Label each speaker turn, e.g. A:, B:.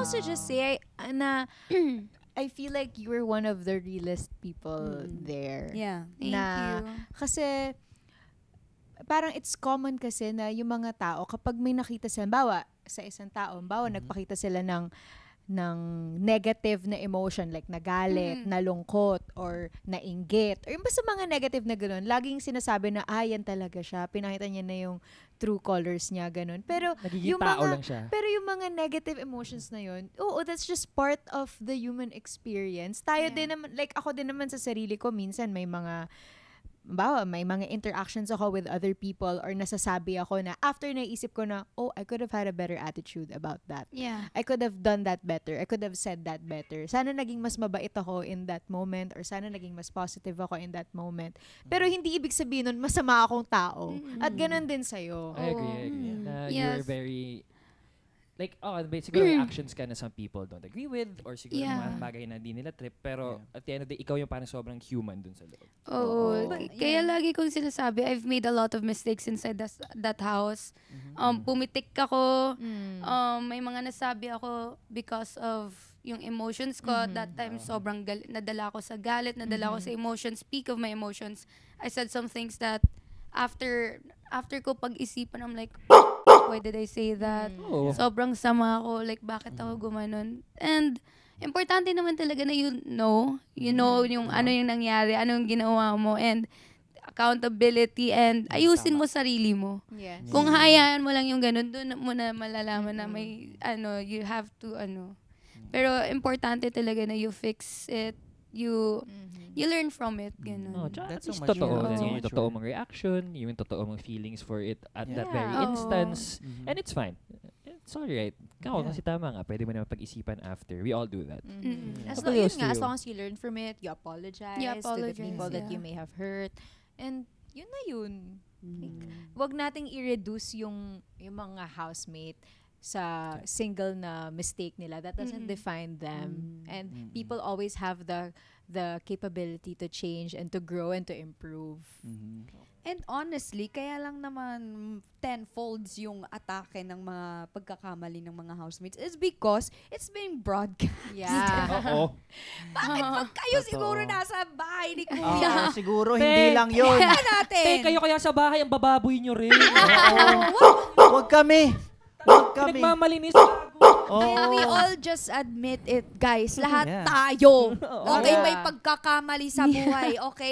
A: also just say na I feel like you were one of the realest people there.
B: Yeah.
C: Thank you.
A: Kasi parang it's common kasi na yung mga tao kapag may nakita sila, bawa sa isang tao, nagpakita sila ng negative na emotion like nagalit, nalungkot, or nainggit, or yung basta mga negative na gano'n, laging sinasabi na, yan talaga siya, pinakita niya na yung true colors niya, gano'n. Pero
D: nagiging
A: yung
D: tao
A: mga,
D: lang siya.
A: pero yung mga negative emotions na yun, that's just part of the human experience. Tayo din naman, like ako din naman sa sarili ko, minsan may mga interactions ako with other people or nasasabi ako na after naisip ko na, I could have had a better attitude about that.
C: Yeah.
A: I could have done that better. I could have said that better. Sana naging mas mabait ako in that moment or sana naging mas positive ako in that moment. Pero hindi ibig sabihin nun, masama akong tao. At ganun din sa'yo.
D: I agree. You're very... Like, siguro may actions ka na some people don't agree with or siguro mga bagay na di nila trip. Pero at the end of the day, ikaw yung parang sobrang human dun sa loob.
C: Kaya lagi kong sinasabi, I've made a lot of mistakes inside that house. Pumitik ako. May mga nasabi ako because of yung emotions ko. That time, sobrang nadala ko sa galit, nadala ko sa emotions. Peak of my emotions. I said some things that after ko pag-isipan, I'm like, why did I say that? Sobrang sama ako. Like, bakit ako gumanon? And, importante naman talaga na you know yung ano yung nangyari, ano yung ginawa mo, and accountability, and ayusin mo sarili mo.
A: Yes.
C: Kung hayaan mo lang yung ganun, doon mo na malalaman na may, you have to, Pero, importante talaga na you fix it, you learn from it, ganun.
D: That's
B: so
D: totoo.
B: mature.
D: Yung totoo mong reaction, yung totoo mong feelings for it at that very instance. And it's fine. It's alright. Kasi tama nga. Pwede mo naman pag-isipan after. We all do that.
A: As long as you learn from it, you apologize, to the people that you may have hurt. And yun na yun. Like, wag nating i-reduce yung mga housemate sa single na mistake nila. That doesn't define them. And people always have the capability to change and to grow and to improve.
B: And honestly, kaya lang naman tenfolds yung atake ng mga pagkakamali ng mga housemates is because it's being broadcast.
A: Yeah.
D: Oo.
B: Bakit pag kayo siguro nasa bahay ni Kuya?
E: Siguro hindi lang yun.
B: Kaya natin.
D: Kayo kaya sa bahay, ang bababoy nyo rin.
E: Huwag kami.
D: Nagmamalinis.
B: And we all just admit it, guys. Lahat tayo. Okay, may pagkakamali sa buhay. Okay?